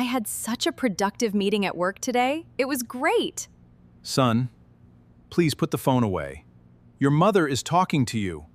I had such a productive meeting at work today. It was great. Son, please put the phone away. Your mother is talking to you.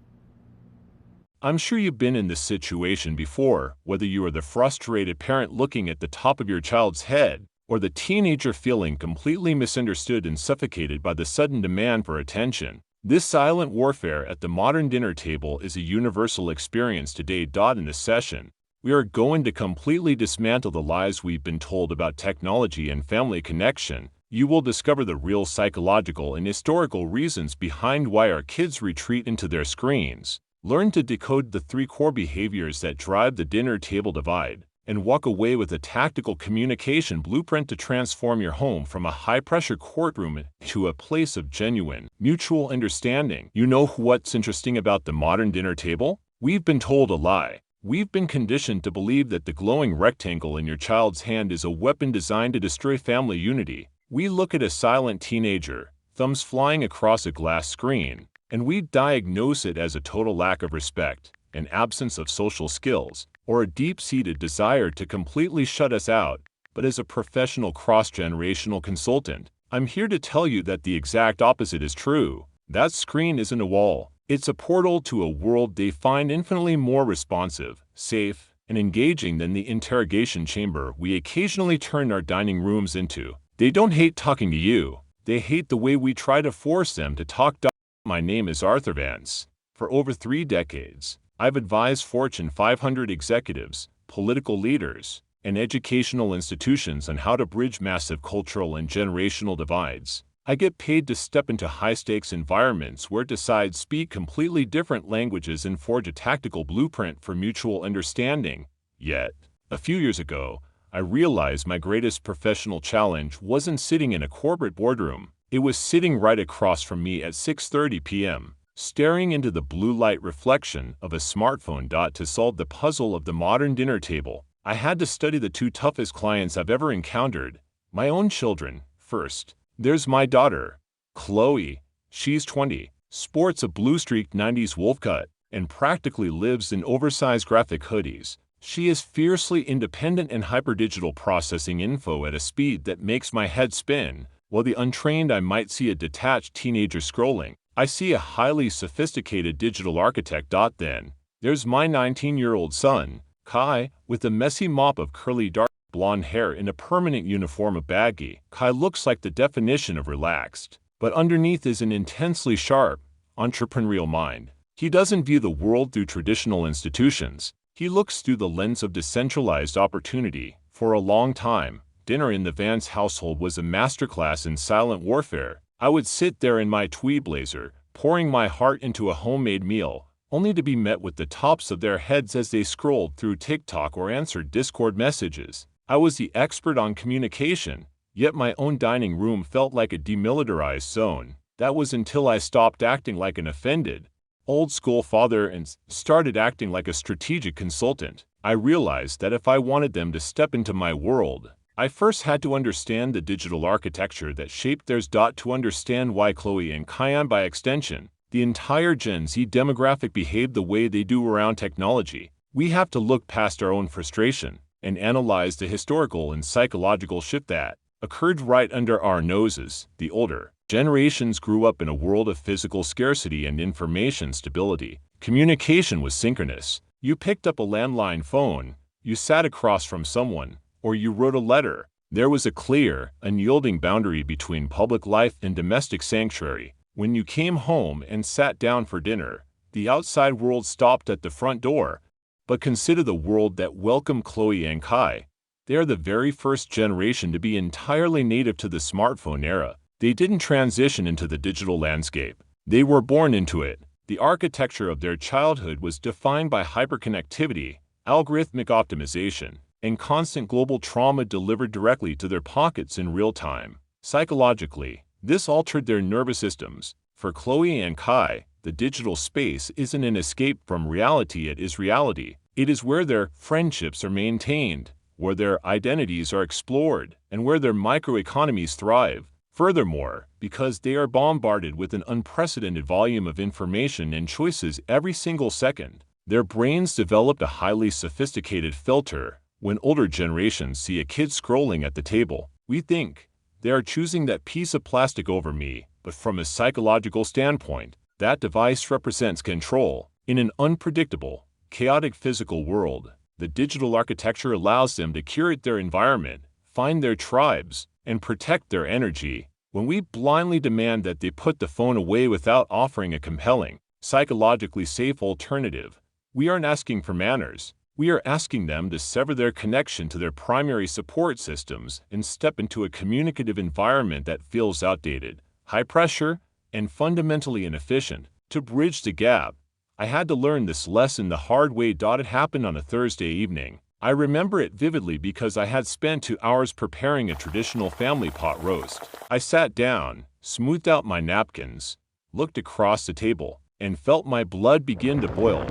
I'm sure you've been in this situation before, whether you are the frustrated parent looking at the top of your child's head, or the teenager feeling completely misunderstood and suffocated by the sudden demand for attention. This silent warfare at the modern dinner table is a universal experience today. In this session, we are going to completely dismantle the lies we've been told about technology and family connection. You will discover the real psychological and historical reasons behind why our kids retreat into their screens. Learn to decode the 3 core behaviors that drive the dinner table divide, and walk away with a tactical communication blueprint to transform your home from a high-pressure courtroom to a place of genuine, mutual understanding. You know what's interesting about the modern dinner table? We've been told a lie. We've been conditioned to believe that the glowing rectangle in your child's hand is a weapon designed to destroy family unity. We look at a silent teenager, thumbs flying across a glass screen, and we diagnose it as a total lack of respect, an absence of social skills, or a deep-seated desire to completely shut us out. But as a professional cross-generational consultant, I'm here to tell you that the exact opposite is true. That screen isn't a wall. It's a portal to a world they find infinitely more responsive, safe, and engaging than the interrogation chamber we occasionally turn our dining rooms into. They don't hate talking to you. They hate the way we try to force them to talk. My name is Arthur Vance. For over 3 decades, I've advised Fortune 500 executives, political leaders, and educational institutions on how to bridge massive cultural and generational divides. I get paid to step into high-stakes environments where sides speak completely different languages and forge a tactical blueprint for mutual understanding. Yet, a few years ago, I realized my greatest professional challenge wasn't sitting in a corporate boardroom. It was sitting right across from me at 6:30 p.m., staring into the blue light reflection of a smartphone. To solve the puzzle of the modern dinner table, I had to study the 2 toughest clients I've ever encountered. My own children, first. There's my daughter, Chloe. She's 20, sports a blue-streaked 90s wolf cut, and practically lives in oversized graphic hoodies. She is fiercely independent and hyper-digital, processing info at a speed that makes my head spin. While the untrained I might see a detached teenager scrolling, I see a highly sophisticated digital architect. Then, there's my 19-year-old son, Kai, with a messy mop of curly dark blonde hair and a permanent uniform of baggy. Kai looks like the definition of relaxed, but underneath is an intensely sharp, entrepreneurial mind. He doesn't view the world through traditional institutions. He looks through the lens of decentralized opportunity. For a long time, dinner in the Vance household was a masterclass in silent warfare. I would sit there in my tweed blazer, pouring my heart into a homemade meal, only to be met with the tops of their heads as they scrolled through TikTok or answered Discord messages. I was the expert on communication, yet my own dining room felt like a demilitarized zone. That was until I stopped acting like an offended, old-school father and started acting like a strategic consultant. I realized that if I wanted them to step into my world, I first had to understand the digital architecture that shaped theirs. To understand why Chloe and Kian, by extension, the entire Gen Z demographic, behave the way they do around technology, we have to look past our own frustration and analyze the historical and psychological shift that occurred right under our noses. The older generations grew up in a world of physical scarcity and information stability. Communication was synchronous. You picked up a landline phone, you sat across from someone, or you wrote a letter. There was a clear, unyielding boundary between public life and domestic sanctuary. When you came home and sat down for dinner, the outside world stopped at the front door. But consider the world that welcomed Chloe and Kai. They are the very first generation to be entirely native to the smartphone era. They didn't transition into the digital landscape. They were born into it. The architecture of their childhood was defined by hyperconnectivity, algorithmic optimization, and constant global trauma delivered directly to their pockets in real time. Psychologically, this altered their nervous systems. For Chloe and Kai, the digital space isn't an escape from reality, it is reality. It is where their friendships are maintained, where their identities are explored, and where their microeconomies thrive. Furthermore, because they are bombarded with an unprecedented volume of information and choices every single second, their brains developed a highly sophisticated filter, When older generations see a kid scrolling at the table, we think, they are choosing that piece of plastic over me, but from a psychological standpoint, that device represents control. In an unpredictable, chaotic physical world, the digital architecture allows them to curate their environment, find their tribes, and protect their energy. When we blindly demand that they put the phone away without offering a compelling, psychologically safe alternative, we aren't asking for manners. We are asking them to sever their connection to their primary support systems and step into a communicative environment that feels outdated, high pressure, and fundamentally inefficient. To bridge the gap, I had to learn this lesson the hard way. It happened on a Thursday evening. I remember it vividly because I had spent 2 hours preparing a traditional family pot roast. I sat down, smoothed out my napkins, looked across the table, and felt my blood begin to boil.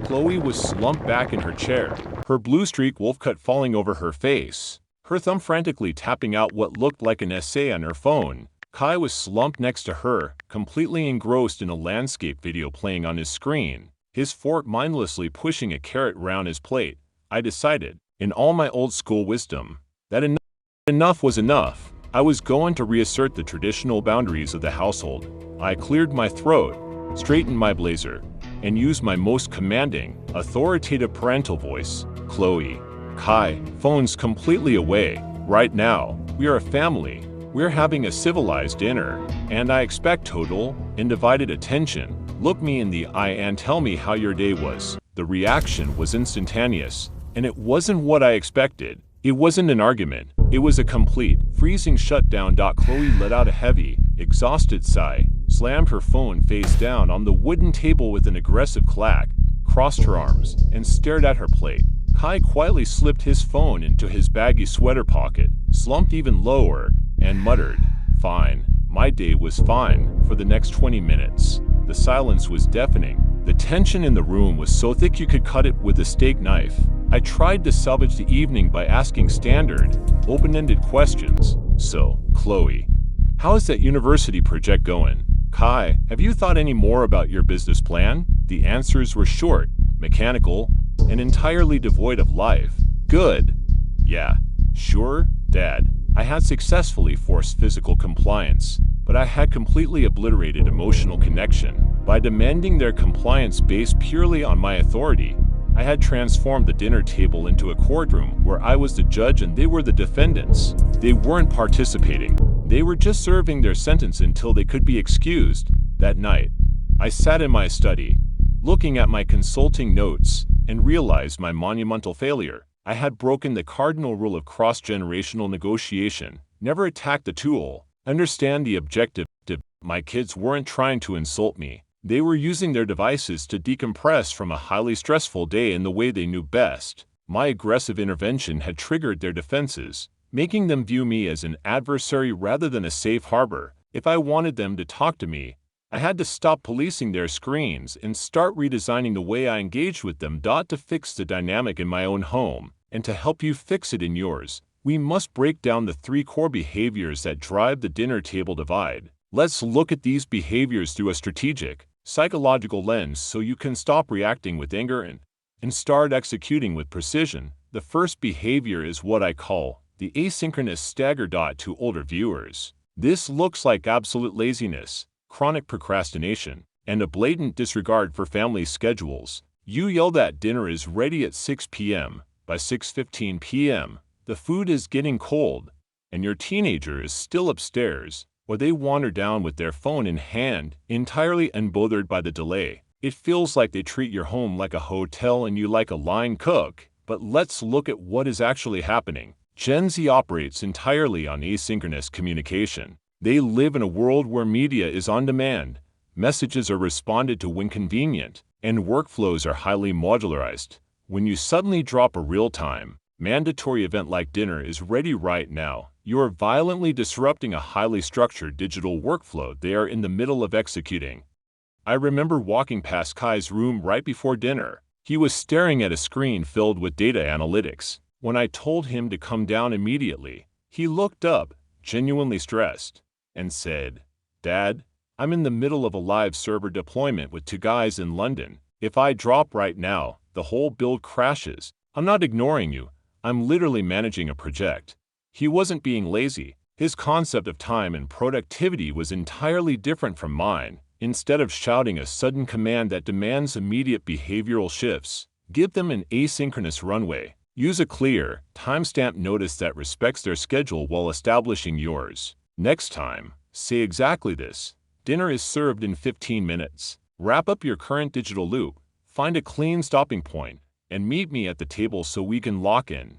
Chloe was slumped back in her chair, her blue streak wolf cut falling over her face, her thumb frantically tapping out what looked like an essay on her phone. Kai was slumped next to her, completely engrossed in a landscape video playing on his screen, his fork mindlessly pushing a carrot round his plate. I decided, in all my old school wisdom, that enough was enough. I was going to reassert the traditional boundaries of the household. I cleared my throat, straightened my blazer, and used my most commanding, authoritative parental voice. Chloe, Kai, phones completely away. Right now, we are a family. We're having a civilized dinner, and I expect total, undivided attention. Look me in the eye and tell me how your day was. The reaction was instantaneous, and it wasn't what I expected. It wasn't an argument. It was a complete, freezing shutdown. Chloe let out a heavy, exhausted sigh, slammed her phone face down on the wooden table with an aggressive clack, crossed her arms, and stared at her plate. Kai quietly slipped his phone into his baggy sweater pocket, slumped even lower, and muttered, "Fine." My day was fine for the next 20 minutes. The silence was deafening. The tension in the room was so thick you could cut it with a steak knife. I tried to salvage the evening by asking standard, open-ended questions. So, Chloe, how is that university project going? Kai, have you thought any more about your business plan? The answers were short, mechanical, and entirely devoid of life. Good. Yeah, sure, Dad. I had successfully forced physical compliance, but I had completely obliterated emotional connection. By demanding their compliance based purely on my authority, I had transformed the dinner table into a courtroom where I was the judge and they were the defendants. They weren't participating. They were just serving their sentence until they could be excused. That night, I sat in my study, looking at my consulting notes, and realized my monumental failure. I had broken the cardinal rule of cross-generational negotiation. Never attack the tool. Understand the objective. My kids weren't trying to insult me. They were using their devices to decompress from a highly stressful day in the way they knew best. My aggressive intervention had triggered their defenses, making them view me as an adversary rather than a safe harbor. If I wanted them to talk to me, I had to stop policing their screens and start redesigning the way I engaged with them. To fix the dynamic in my own home, and to help you fix it in yours, we must break down the 3 core behaviors that drive the dinner table divide. Let's look at these behaviors through a strategic, psychological lens so you can stop reacting with anger and start executing with precision. The first behavior is what I call the asynchronous stagger. To older viewers, this looks like absolute laziness, chronic procrastination, and a blatant disregard for family schedules. You yell that dinner is ready at 6 p.m. By 6:15 p.m., the food is getting cold, and your teenager is still upstairs, or they wander down with their phone in hand, entirely unbothered by the delay. It feels like they treat your home like a hotel and you like a line cook. But let's look at what is actually happening. Gen Z operates entirely on asynchronous communication. They live in a world where media is on demand, messages are responded to when convenient, and workflows are highly modularized. When you suddenly drop a real-time, mandatory event like dinner is ready right now, you are violently disrupting a highly structured digital workflow they are in the middle of executing. I remember walking past Kai's room right before dinner. He was staring at a screen filled with data analytics. When I told him to come down immediately, he looked up, genuinely stressed, and said, "Dad, I'm in the middle of a live server deployment with 2 guys in London. If I drop right now, the whole build crashes. I'm not ignoring you. I'm literally managing a project. He wasn't being lazy. His concept of time and productivity was entirely different from mine. Instead of shouting a sudden command that demands immediate behavioral shifts, give them an asynchronous runway. Use a clear, timestamped notice that respects their schedule while establishing yours. Next time, say exactly this. Dinner is served in 15 minutes. Wrap up your current digital loop, find a clean stopping point, and meet me at the table so we can lock in.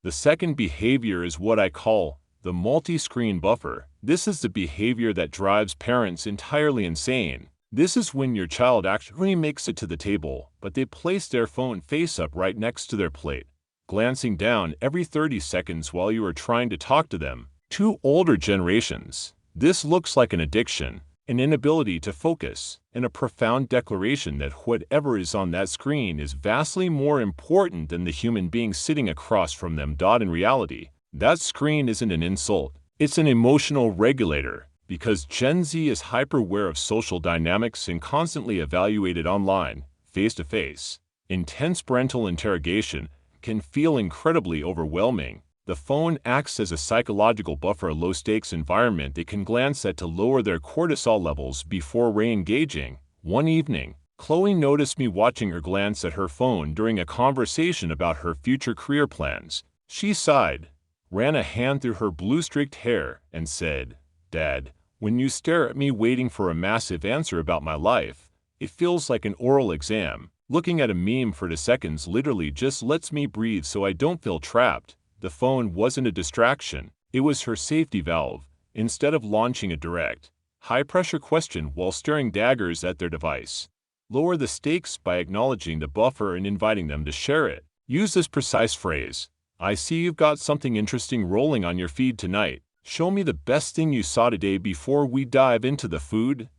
The second behavior is what I call the multi-screen buffer. This is the behavior that drives parents entirely insane. This is when your child actually makes it to the table, but they place their phone face up right next to their plate, glancing down every 30 seconds while you are trying to talk to them. To older generations, this looks like an addiction, an inability to focus, and a profound declaration that whatever is on that screen is vastly more important than the human being sitting across from them. In reality, that screen isn't an insult, it's an emotional regulator, because Gen Z is hyper-aware of social dynamics and constantly evaluated online, face-to-face. Intense parental interrogation can feel incredibly overwhelming. The phone acts as a psychological buffer, a low-stakes environment they can glance at to lower their cortisol levels before re-engaging. One evening, Chloe noticed me watching her glance at her phone during a conversation about her future career plans. She sighed, ran a hand through her blue-streaked hair, and said, "Dad, when you stare at me waiting for a massive answer about my life, it feels like an oral exam. Looking at a meme for 2 seconds literally just lets me breathe so I don't feel trapped." The phone wasn't a distraction, it was her safety valve. Instead of launching a direct, high-pressure question while staring daggers at their device, lower the stakes by acknowledging the buffer and inviting them to share it. Use this precise phrase: "I see you've got something interesting rolling on your feed tonight. Show me the best thing you saw today before we dive into the food."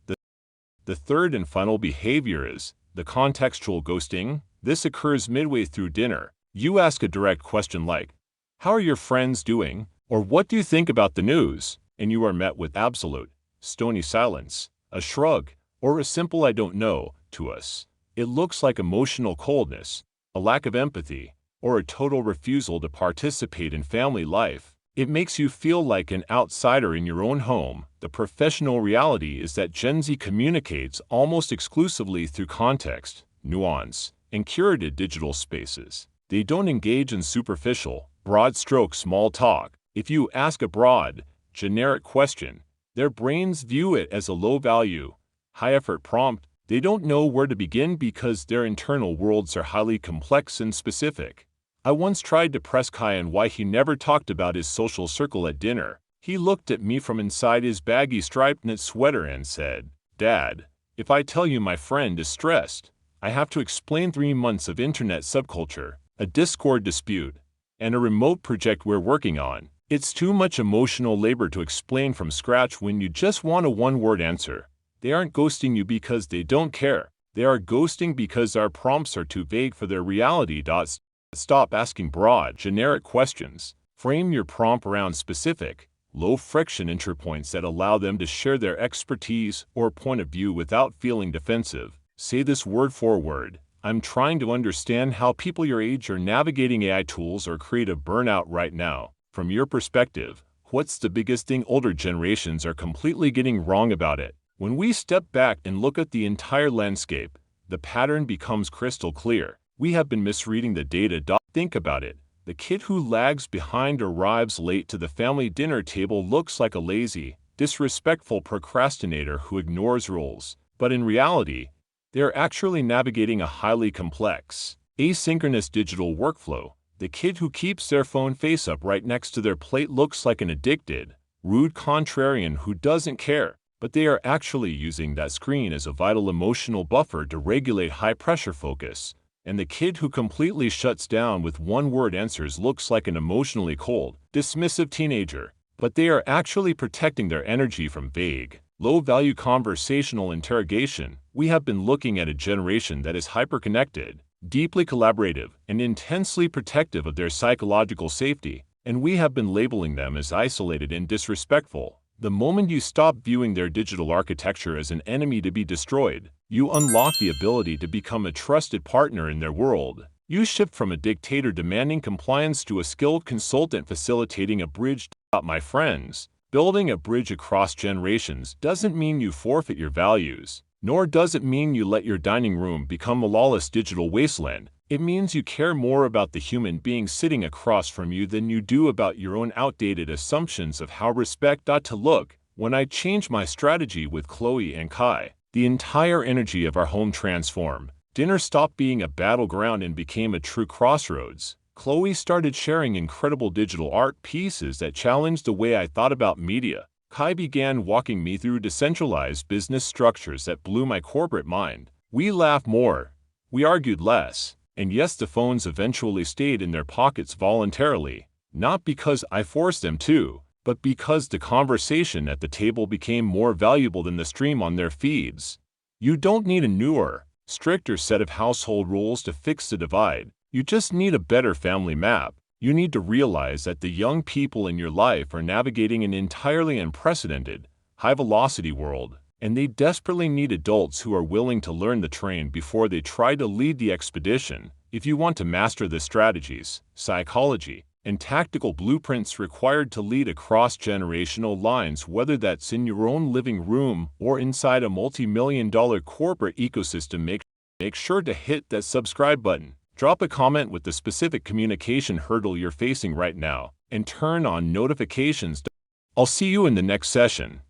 The third and final behavior is the contextual ghosting. This occurs midway through dinner. You ask a direct question like, "How are your friends doing?" or "What do you think about the news?" and you are met with absolute, stony silence, a shrug, or a simple "I don't know." To us, it looks like emotional coldness, a lack of empathy, or a total refusal to participate in family life. It makes you feel like an outsider in your own home. The professional reality is that Gen Z communicates almost exclusively through context, nuance, and curated digital spaces. They don't engage in superficial, broad-stroke small talk. If you ask a broad, generic question, their brains view it as a low-value, high-effort prompt. They don't know where to begin because their internal worlds are highly complex and specific. I once tried to press Kyan why he never talked about his social circle at dinner. He looked at me from inside his baggy striped knit sweater and said, "Dad, if I tell you my friend is stressed, I have to explain 3 months of internet subculture, a Discord dispute, and a remote project we're working on. It's too much emotional labor to explain from scratch when you just want a one-word answer." They aren't ghosting you because they don't care. They are ghosting because our prompts are too vague for their reality. Stop asking broad, generic questions. Frame your prompt around specific, low-friction entry points that allow them to share their expertise or point of view without feeling defensive. Say this word for word: "I'm trying to understand how people your age are navigating AI tools or creative burnout right now. From your perspective, what's the biggest thing older generations are completely getting wrong about it?" When we step back and look at the entire landscape, the pattern becomes crystal clear. We have been misreading the data. Think about it. The kid who lags behind or arrives late to the family dinner table looks like a lazy, disrespectful procrastinator who ignores rules. But in reality, they are actually navigating a highly complex, asynchronous digital workflow. The kid who keeps their phone face up right next to their plate looks like an addicted, rude contrarian who doesn't care. But they are actually using that screen as a vital emotional buffer to regulate high-pressure focus. And the kid who completely shuts down with one-word answers looks like an emotionally cold, dismissive teenager. But they are actually protecting their energy from vague, low-value conversational interrogation. We have been looking at a generation that is hyper-connected, deeply collaborative, and intensely protective of their psychological safety. And we have been labeling them as isolated and disrespectful. The moment you stop viewing their digital architecture as an enemy to be destroyed, you unlock the ability to become a trusted partner in their world. You shift from a dictator demanding compliance to a skilled consultant facilitating a bridge. My friends, building a bridge across generations doesn't mean you forfeit your values, nor does it mean you let your dining room become a lawless digital wasteland. It means you care more about the human being sitting across from you than you do about your own outdated assumptions of how respect ought to look. When I changed my strategy with Chloe and Kai, the entire energy of our home transformed. Dinner stopped being a battleground and became a true crossroads. Chloe started sharing incredible digital art pieces that challenged the way I thought about media. Kai began walking me through decentralized business structures that blew my corporate mind. We laughed more, we argued less, and yes, the phones eventually stayed in their pockets voluntarily, not because I forced them to, but because the conversation at the table became more valuable than the stream on their feeds. You don't need a newer, stricter set of household rules to fix the divide. You just need a better family map. You need to realize that the young people in your life are navigating an entirely unprecedented, high-velocity world, and they desperately need adults who are willing to learn the terrain before they try to lead the expedition. If you want to master the strategies, psychology, and tactical blueprints required to lead across generational lines, whether that's in your own living room or inside a multi-million-dollar corporate ecosystem, make sure to hit that subscribe button. Drop a comment with the specific communication hurdle you're facing right now, and turn on notifications. I'll see you in the next session.